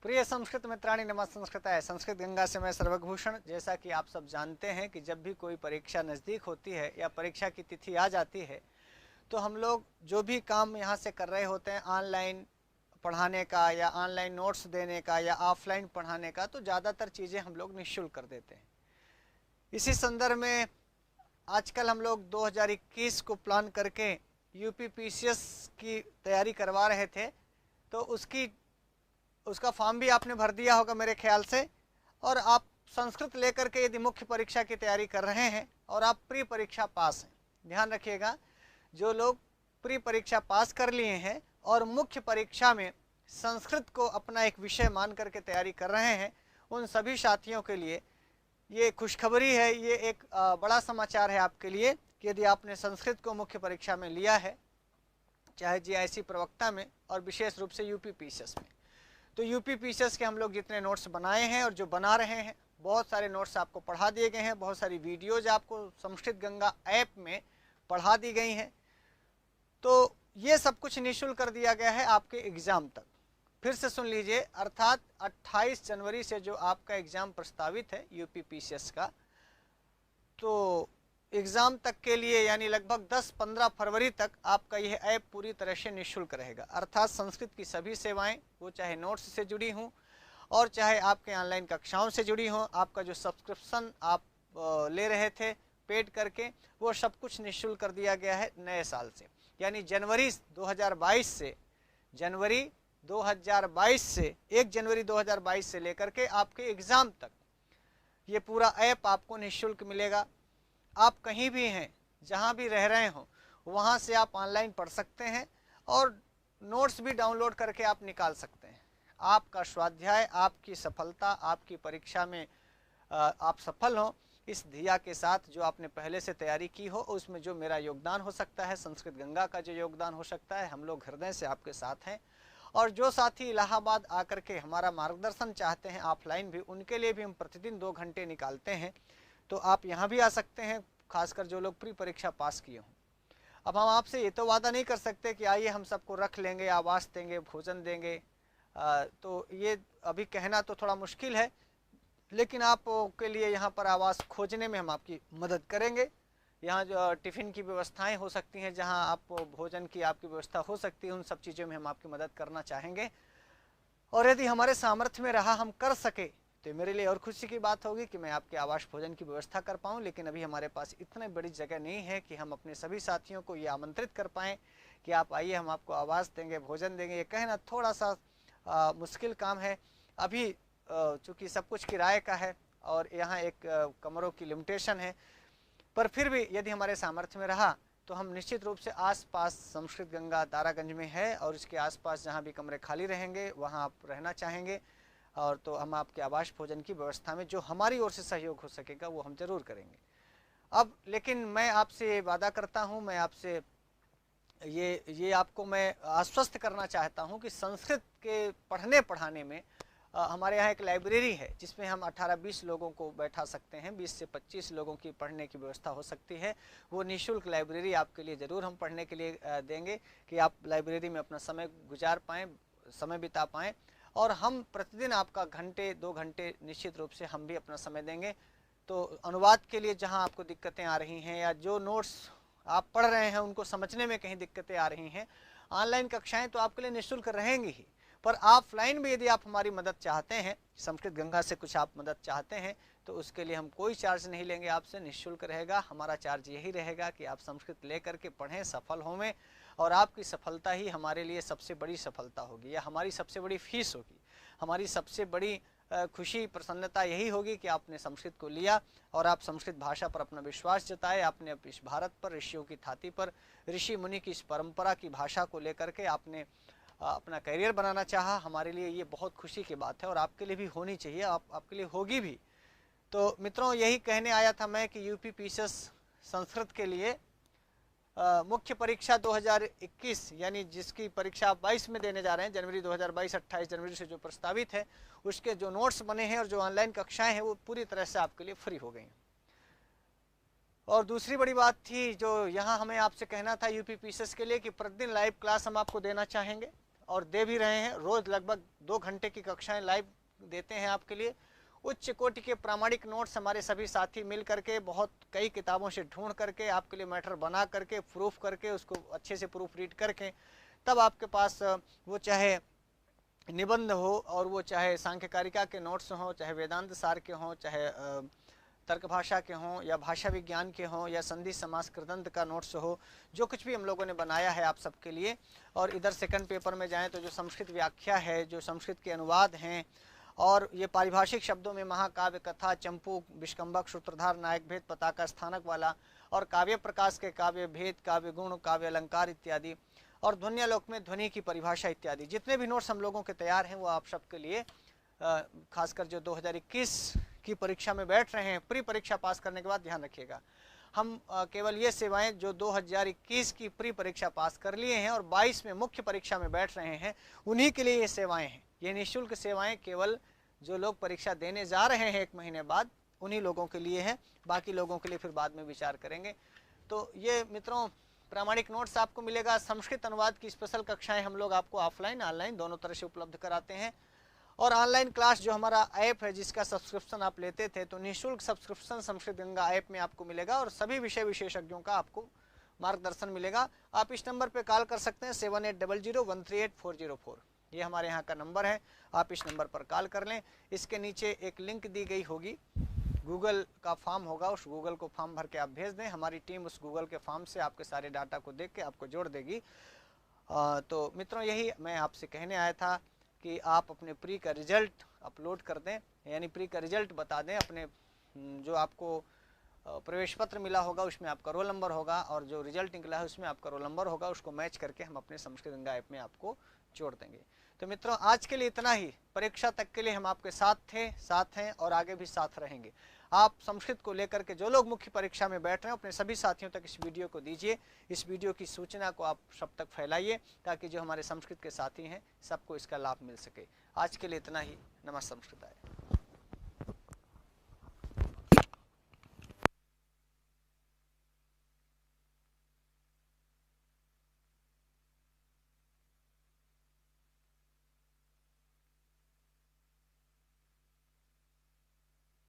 प्रिय संस्कृत मित्राणि नमः संस्कृताय। संस्कृत गंगा से मैं सर्वभूषण। जैसा कि आप सब जानते हैं कि जब भी कोई परीक्षा नज़दीक होती है या परीक्षा की तिथि आ जाती है तो हम लोग जो भी काम यहाँ से कर रहे होते हैं, ऑनलाइन पढ़ाने का या ऑनलाइन नोट्स देने का या ऑफलाइन पढ़ाने का, तो ज़्यादातर चीज़ें हम लोग निःशुल्क कर देते हैं। इसी संदर्भ में आजकल हम लोग 2021 को प्लान करके यूपीपीसीएस की तैयारी करवा रहे थे, तो उसका फॉर्म भी आपने भर दिया होगा मेरे ख्याल से। और आप संस्कृत लेकर के यदि मुख्य परीक्षा की तैयारी कर रहे हैं और आप प्री परीक्षा पास हैं, ध्यान रखिएगा, जो लोग प्री परीक्षा पास कर लिए हैं और मुख्य परीक्षा में संस्कृत को अपना एक विषय मान करके तैयारी कर रहे हैं, उन सभी साथियों के लिए ये खुशखबरी है। ये एक बड़ा समाचार है आपके लिए कि यदि आपने संस्कृत को मुख्य परीक्षा में लिया है, चाहे जीआईसी प्रवक्ता में और विशेष रूप से यूपीपीसीएस में, तो यूपीपीसीएस के हम लोग जितने नोट्स बनाए हैं और जो बना रहे हैं, बहुत सारे नोट्स आपको पढ़ा दिए गए हैं, बहुत सारी वीडियोज आपको संस्कृत गंगा ऐप में पढ़ा दी गई हैं। तो ये सब कुछ निःशुल्क कर दिया गया है आपके एग्ज़ाम तक। फिर से सुन लीजिए, अर्थात 28 जनवरी से जो आपका एग्ज़ाम प्रस्तावित है यूपीपीसीएस का, तो एग्ज़ाम तक के लिए यानी लगभग 10-15 फरवरी तक आपका यह ऐप पूरी तरह से निःशुल्क रहेगा। अर्थात संस्कृत की सभी सेवाएं, वो चाहे नोट्स से जुड़ी हों और चाहे आपके ऑनलाइन कक्षाओं से जुड़ी हों, आपका जो सब्सक्रिप्शन आप ले रहे थे पेड करके, वो सब कुछ निःशुल्क कर दिया गया है नए साल से। यानी जनवरी 2022 से 1 जनवरी 2022 से लेकर के आपके एग्ज़ाम तक ये पूरा ऐप आपको निःशुल्क मिलेगा। आप कहीं भी हैं, जहां भी रह रहे हों, वहां से आप ऑनलाइन पढ़ सकते हैं और नोट्स भी डाउनलोड करके आप निकाल सकते हैं। आपका स्वाध्याय, आपकी सफलता, आपकी परीक्षा में आप सफल हों, इस धिया के साथ जो आपने पहले से तैयारी की हो, उसमें जो मेरा योगदान हो सकता है, संस्कृत गंगा का जो योगदान हो सकता है, हम लोग हृदय से आपके साथ हैं। और जो साथी इलाहाबाद आकर के हमारा मार्गदर्शन चाहते हैं ऑफलाइन भी, उनके लिए भी हम प्रतिदिन 2 घंटे निकालते हैं। तो आप यहाँ भी आ सकते हैं, खासकर जो लोग प्री परीक्षा पास किए हों। अब हम आपसे ये तो वादा नहीं कर सकते कि आइए हम सबको रख लेंगे, आवास देंगे, भोजन देंगे, तो ये अभी कहना तो थोड़ा मुश्किल है, लेकिन आपके लिए यहाँ पर आवास खोजने में हम आपकी मदद करेंगे। यहाँ जो टिफ़िन की व्यवस्थाएं हो सकती हैं, जहाँ आप भोजन की आपकी व्यवस्था हो सकती है, उन सब चीज़ों में हम आपकी मदद करना चाहेंगे। और यदि हमारे सामर्थ्य में रहा, हम कर सके, तो मेरे लिए और खुशी की बात होगी कि मैं आपके आवास भोजन की व्यवस्था कर पाऊँ। लेकिन अभी हमारे पास इतनी बड़ी जगह नहीं है कि हम अपने सभी साथियों को ये आमंत्रित कर पाएँ कि आप आइए, हम आपको आवास देंगे, भोजन देंगे। ये कहना थोड़ा सा मुश्किल काम है। अभी चूँकि सब कुछ किराए का है और यहाँ एक कमरों की लिमिटेशन है, पर फिर भी यदि हमारे सामर्थ्य में रहा तो हम निश्चित रूप से आसपास संस्कृत गंगा दारागंज में है और इसके आसपास जहाँ भी कमरे खाली रहेंगे वहाँ आप रहना चाहेंगे, और तो हम आपके आवास भोजन की व्यवस्था में जो हमारी ओर से सहयोग हो सकेगा वो हम जरूर करेंगे। अब लेकिन मैं आपसे वादा करता हूँ, मैं आपसे ये आपको मैं आश्वस्त करना चाहता हूँ कि संस्कृत के पढ़ने पढ़ाने में हमारे यहाँ एक लाइब्रेरी है जिसमें हम 18-20 लोगों को बैठा सकते हैं, 20 से 25 लोगों की पढ़ने की व्यवस्था हो सकती है। वो निःशुल्क लाइब्रेरी आपके लिए ज़रूर हम पढ़ने के लिए देंगे कि आप लाइब्रेरी में अपना समय गुजार पाएँ, समय बिता पाएँ। और हम प्रतिदिन आपका 1-2 घंटे निश्चित रूप से हम भी अपना समय देंगे। तो अनुवाद के लिए जहाँ आपको दिक्कतें आ रही हैं या जो नोट्स आप पढ़ रहे हैं उनको समझने में कहीं दिक्कतें आ रही हैं, ऑनलाइन कक्षाएँ तो आपके लिए निःशुल्क रहेंगी ही, पर ऑफलाइन में यदि आप हमारी मदद चाहते हैं, संस्कृत गंगा से कुछ आप मदद चाहते हैं, तो उसके लिए हम कोई चार्ज नहीं लेंगे आपसे, निःशुल्क रहेगा। हमारा चार्ज यही रहेगा कि आप संस्कृत लेकर के पढ़ें, सफल होवें, और आपकी सफलता ही हमारे लिए सबसे बड़ी सफलता होगी या हमारी सबसे बड़ी फीस होगी। हमारी सबसे बड़ी खुशी प्रसन्नता यही होगी कि आपने संस्कृत को लिया और आप संस्कृत भाषा पर अपना विश्वास जताए, आपने इस भारत पर, ऋषियों की थाती पर, ऋषि मुनि की इस परंपरा की भाषा को लेकर के आपने अपना करियर बनाना चाहा। हमारे लिए ये बहुत खुशी की बात है और आपके लिए भी होनी चाहिए, आपके लिए होगी भी। तो मित्रों, यही कहने आया था मैं कि यूपीपीसीएस संस्कृत के लिए मुख्य परीक्षा 2021 यानी जिसकी परीक्षा आप 22 में देने जा रहे हैं, जनवरी 2022, 28 जनवरी से जो प्रस्तावित है, उसके जो नोट्स बने हैं और जो ऑनलाइन कक्षाएं हैं वो पूरी तरह से आपके लिए फ्री हो गई हैं। और दूसरी बड़ी बात थी जो यहाँ हमें आपसे कहना था यूपीपीसीएस के लिए कि प्रतिदिन लाइव क्लास हम आपको देना चाहेंगे। और दे भी रहे हैं। रोज लगभग 2 घंटे की कक्षाएं लाइव देते हैं आपके लिए। उच्च कोटि के प्रामाणिक नोट्स हमारे सभी साथी मिल करके बहुत कई किताबों से ढूंढ करके आपके लिए मैटर बना करके प्रूफ करके उसको अच्छे से प्रूफ रीड करके तब आपके पास वो चाहे निबंध हो और वो चाहे सांख्यकारिका के नोट्स हों, चाहे वेदांत सार के हों, चाहे तर्क भाषा के हों या भाषा विज्ञान के हों या संधि समास कृदंत का नोट्स हो, जो कुछ भी हम लोगों ने बनाया है आप सबके लिए। और इधर सेकंड पेपर में जाएं तो जो संस्कृत व्याख्या है, जो संस्कृत के अनुवाद हैं और ये पारिभाषिक शब्दों में महाकाव्य, कथा, चंपू, विष्कंभक, सूत्रधार, नायक भेद, पताका, स्थानक वाला और काव्य प्रकाश के काव्य भेद, काव्य गुण, काव्य अलंकार इत्यादि और ध्वन्यालोक में ध्वनि की परिभाषा इत्यादि जितने भी नोट्स हम लोगों के तैयार हैं वो आप सबके लिए खासकर जो 2021 की परीक्षा में बैठ रहे हैं, प्री परीक्षा पास करने के बाद ध्यान रखिएगा, हम केवल ये सेवाएं जो 2021 की प्री परीक्षा पास कर लिए हैं और 22 में मुख्य परीक्षा में बैठ रहे हैं उन्हीं के लिए ये सेवाएं हैं। ये निःशुल्क सेवाएं केवल जो लोग परीक्षा देने जा रहे हैं 1 महीने बाद उन्हीं लोगों के लिए है, बाकी लोगों के लिए फिर बाद में विचार करेंगे। तो ये मित्रों प्रामाणिक नोट्स आपको मिलेगा। संस्कृत अनुवाद की स्पेशल कक्षाएं हम लोग आपको ऑफलाइन ऑनलाइन दोनों तरह से उपलब्ध कराते हैं और ऑनलाइन क्लास जो हमारा ऐप है जिसका सब्सक्रिप्शन आप लेते थे तो निःशुल्क सब्सक्रिप्शन संस्कृत गंगा ऐप में आपको मिलेगा और सभी विषय विशेषज्ञों का आपको मार्गदर्शन मिलेगा। आप इस नंबर पर कॉल कर सकते हैं 7800138404। ये हमारे यहाँ का नंबर है, आप इस नंबर पर कॉल कर लें। इसके नीचे एक लिंक दी गई होगी, गूगल का फॉर्म होगा, उस गूगल को फॉर्म भर के आप भेज दें, हमारी टीम उस गूगल के फॉर्म से आपके सारे डाटा को देख के आपको जोड़ देगी। तो मित्रों यही मैं आपसे कहने आया था कि आप अपने प्री का रिजल्ट अपलोड कर दें, यानी प्री का रिजल्ट बता दें। अपने जो आपको प्रवेश पत्र मिला होगा उसमें आपका रोल नंबर होगा और जो रिजल्ट निकला है उसमें आपका रोल नंबर होगा, उसको मैच करके हम अपने संस्कृत गंगा ऐप में आपको जोड़ देंगे। तो मित्रों आज के लिए इतना ही। परीक्षा तक के लिए हम आपके साथ थे, साथ हैं और आगे भी साथ रहेंगे। आप संस्कृत को लेकर के जो लोग मुख्य परीक्षा में बैठ रहे हैं अपने सभी साथियों तक इस वीडियो को दीजिए, इस वीडियो की सूचना को आप सब तक फैलाइए ताकि जो हमारे संस्कृत के साथी हैं सबको इसका लाभ मिल सके। आज के लिए इतना ही। नमस्ते संस्कृताय।